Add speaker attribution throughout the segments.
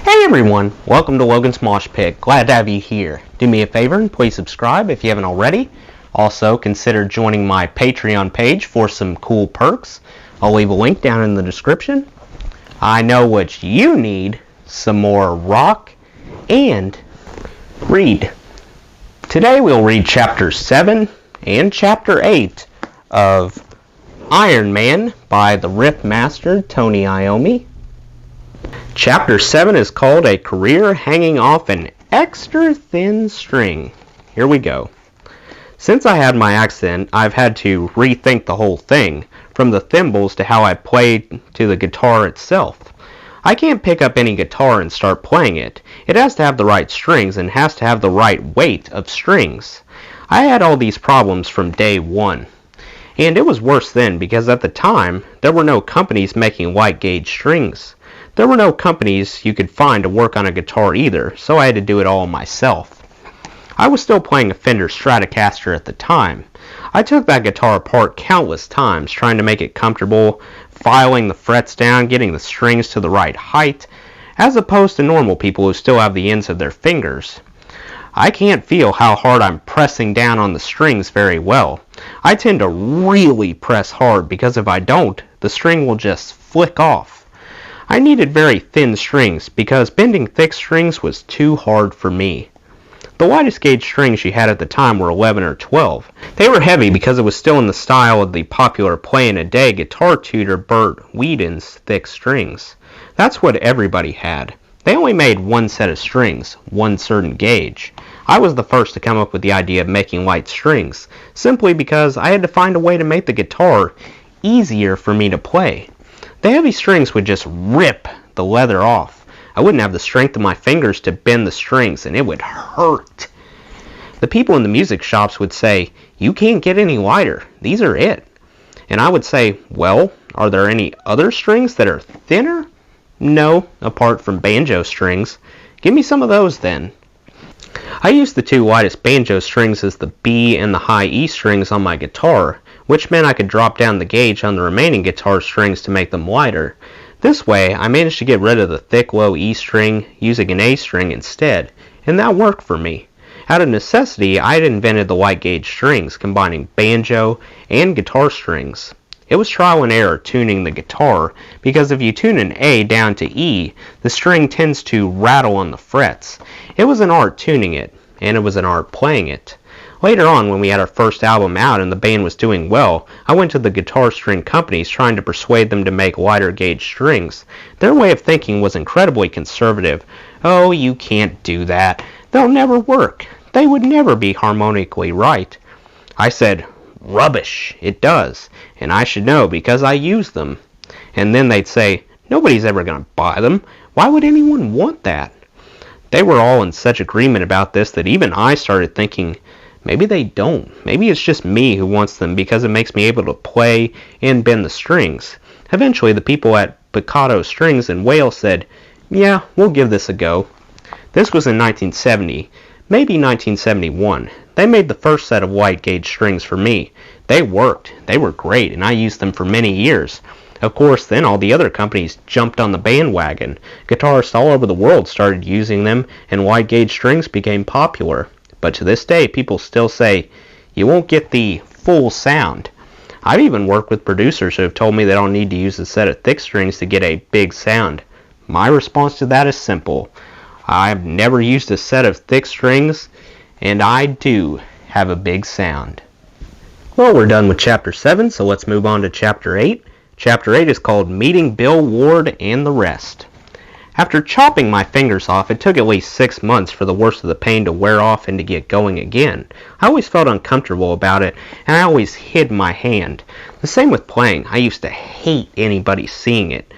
Speaker 1: Hey everyone, welcome to Logan's Mosh Pit. Glad to have you here. Do me a favor and please subscribe if you haven't already. Also, consider joining my Patreon page for some cool perks. I'll leave a link down in the description. I know what you need, some more rock and read. Today we'll read Chapter 7 and Chapter 8 of Iron Man by the riffmaster Tony Iommi. Chapter 7 is called A Career Hanging Off an Extra Thin String. Here we go. Since I had my accident, I've had to rethink the whole thing, from the thimbles to how I play to the guitar itself. I can't pick up any guitar and start playing it. It has to have the right strings and has to have the right weight of strings. I had all these problems from day one. And it was worse then because at the time, there were no companies making light gauge strings. There were no companies you could find to work on a guitar either, so I had to do it all myself. I was still playing a Fender Stratocaster at the time. I took that guitar apart countless times, trying to make it comfortable, filing the frets down, getting the strings to the right height, as opposed to normal people who still have the ends of their fingers. I can't feel how hard I'm pressing down on the strings very well. I tend to really press hard because if I don't, the string will just flick off. I needed very thin strings because bending thick strings was too hard for me. The lightest gauge strings she had at the time were 11 or 12. They were heavy because it was still in the style of the popular play-in-a-day guitar tutor Bert Whedon's thick strings. That's what everybody had. They only made one set of strings, one certain gauge. I was the first to come up with the idea of making light strings, simply because I had to find a way to make the guitar easier for me to play. The heavy strings would just rip the leather off. I wouldn't have the strength of my fingers to bend the strings, and it would hurt. The people in the music shops would say, "You can't get any lighter. These are it." And I would say, "Well, are there any other strings that are thinner?" "No, apart from banjo strings." "Give me some of those then." I used the two lightest banjo strings as the B and the high E strings on my guitar, which meant I could drop down the gauge on the remaining guitar strings to make them lighter. This way, I managed to get rid of the thick low E string, using an A string instead, and that worked for me. Out of necessity, I had invented the light gauge strings, combining banjo and guitar strings. It was trial and error tuning the guitar, because if you tune an A down to E, the string tends to rattle on the frets. It was an art tuning it, and it was an art playing it. Later on, when we had our first album out and the band was doing well, I went to the guitar string companies trying to persuade them to make lighter gauge strings. Their way of thinking was incredibly conservative. "Oh, you can't do that. They'll never work. They would never be harmonically right." I said, "Rubbish, it does, and I should know because I use them." And then they'd say, "Nobody's ever going to buy them. Why would anyone want that?" They were all in such agreement about this that even I started thinking, maybe they don't. Maybe it's just me who wants them because it makes me able to play and bend the strings. Eventually, the people at Picado Strings in Wales said, "Yeah, we'll give this a go." This was in 1970, maybe 1971. They made the first set of light gauge strings for me. They worked. They were great, and I used them for many years. Of course, then all the other companies jumped on the bandwagon. Guitarists all over the world started using them, and light gauge strings became popular. But to this day, people still say, "You won't get the full sound." I've even worked with producers who have told me they don't need to use a set of thick strings to get a big sound. My response to that is simple. I've never used a set of thick strings, and I do have a big sound. Well, we're done with Chapter 7, so let's move on to Chapter 8. Chapter 8 is called Meeting Bill Ward and the Rest. After chopping my fingers off, it took at least 6 months for the worst of the pain to wear off and to get going again. I always felt uncomfortable about it, and I always hid my hand. The same with playing. I used to hate anybody seeing it.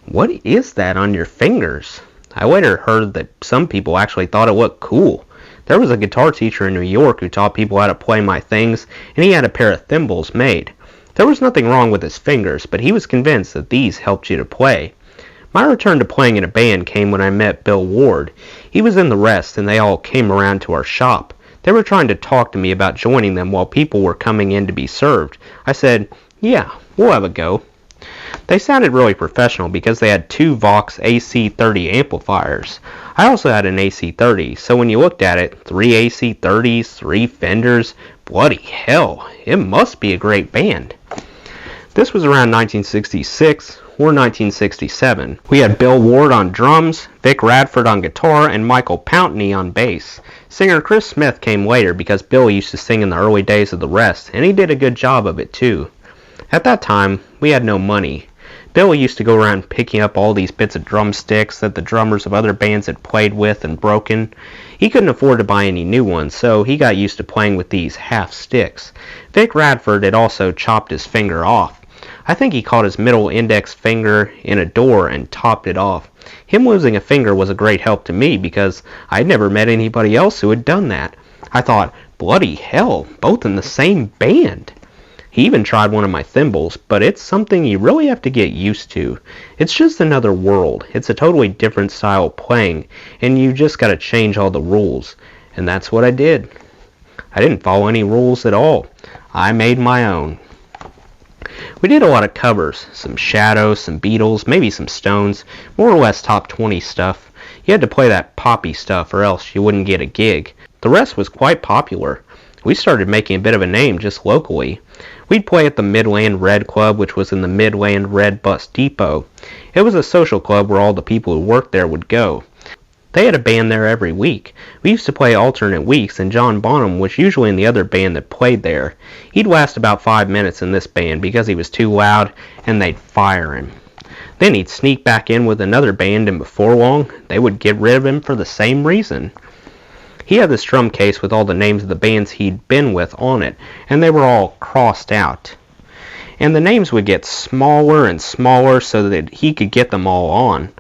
Speaker 1: "What is that on your fingers?" I later heard that some people actually thought it looked cool. There was a guitar teacher in New York who taught people how to play my things, and he had a pair of thimbles made. There was nothing wrong with his fingers, but he was convinced that these helped you to play. My return to playing in a band came when I met Bill Ward. He was in the Rest, and they all came around to our shop. They were trying to talk to me about joining them while people were coming in to be served. I said, "Yeah, we'll have a go." They sounded really professional because they had two Vox AC30 amplifiers. I also had an AC30, so when you looked at it, 3 AC30s, 3 Fenders, bloody hell, it must be a great band. This was around 1966 or 1967. We had Bill Ward on drums, Vic Radford on guitar, and Michael Pountney on bass. Singer Chris Smith came later because Bill used to sing in the early days of the Rest, and he did a good job of it too. At that time, we had no money. Bill used to go around picking up all these bits of drumsticks that the drummers of other bands had played with and broken. He couldn't afford to buy any new ones, so he got used to playing with these half sticks. Vic Radford had also chopped his finger off. I think he caught his middle index finger in a door and topped it off. Him losing a finger was a great help to me because I'd never met anybody else who had done that. I thought, bloody hell, both in the same band. He even tried one of my thimbles, but it's something you really have to get used to. It's just another world. It's a totally different style of playing, and you just gotta change all the rules. And that's what I did. I didn't follow any rules at all. I made my own. We did a lot of covers, some Shadows, some Beatles, maybe some Stones, more or less top 20 stuff. You had to play that poppy stuff or else you wouldn't get a gig. The rest was quite popular. We started making a bit of a name just locally. We'd play at the Midland Red Club, which was in the Midland Red Bus Depot. It was a social club where all the people who worked there would go. They had a band there every week. We used to play alternate weeks, and John Bonham was usually in the other band that played there. He'd last about 5 minutes in this band because he was too loud, and they'd fire him. Then he'd sneak back in with another band, and before long, they would get rid of him for the same reason. He had this drum case with all the names of the bands he'd been with on it, and they were all crossed out. And the names would get smaller and smaller so that he could get them all on.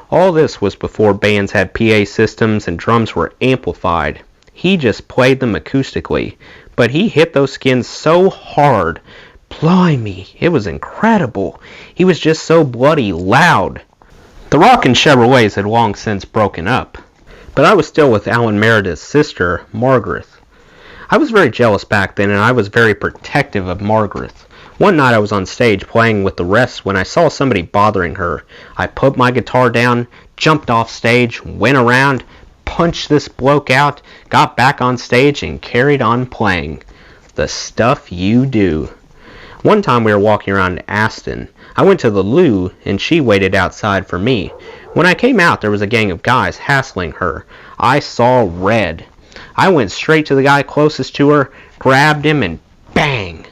Speaker 1: All this was before bands had PA systems and drums were amplified. He just played them acoustically, but he hit those skins so hard. Blimey, it was incredible. He was just so bloody loud. The Rockin' Chevrolets had long since broken up, but I was still with Alan Meredith's sister, Margaret. I was very jealous back then, and I was very protective of Margaret. One night I was on stage playing with the rest when I saw somebody bothering her. I put my guitar down, jumped off stage, went around, punched this bloke out, got back on stage, and carried on playing. The stuff you do. One time we were walking around Aston. I went to the loo, and she waited outside for me. When I came out, there was a gang of guys hassling her. I saw red. I went straight to the guy closest to her, grabbed him, and bang!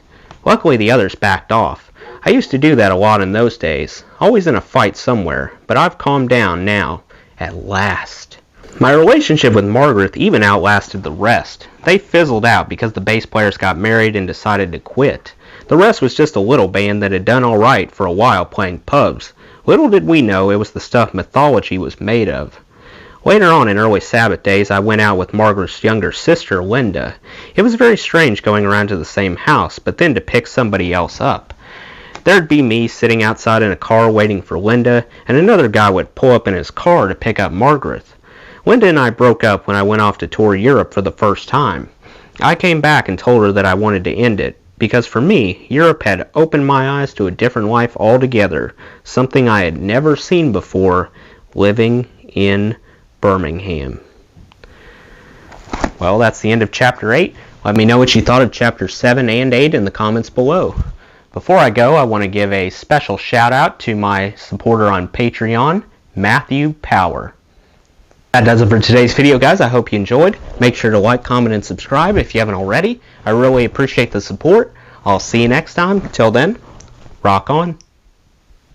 Speaker 1: Luckily, the others backed off. I used to do that a lot in those days, always in a fight somewhere, but I've calmed down now, at last. My relationship with Margaret even outlasted the rest. They fizzled out because the bass players got married and decided to quit. The rest was just a little band that had done all right for a while playing pubs. Little did we know it was the stuff mythology was made of. Later on in early Sabbath days, I went out with Margaret's younger sister, Linda. It was very strange going around to the same house, but then to pick somebody else up. There'd be me sitting outside in a car waiting for Linda, and another guy would pull up in his car to pick up Margaret. Linda and I broke up when I went off to tour Europe for the first time. I came back and told her that I wanted to end it, because for me, Europe had opened my eyes to a different life altogether, something I had never seen before, living in Birmingham. Well, that's the end of Chapter 8. Let me know what you thought of Chapters 7 and 8 in the comments below. Before I go, I want to give a special shout out to my supporter on Patreon, Matthew Power. That does it for today's video, guys. I hope you enjoyed. Make sure to like, comment, and subscribe if you haven't already. I really appreciate the support. I'll see you next time. Till then, rock on.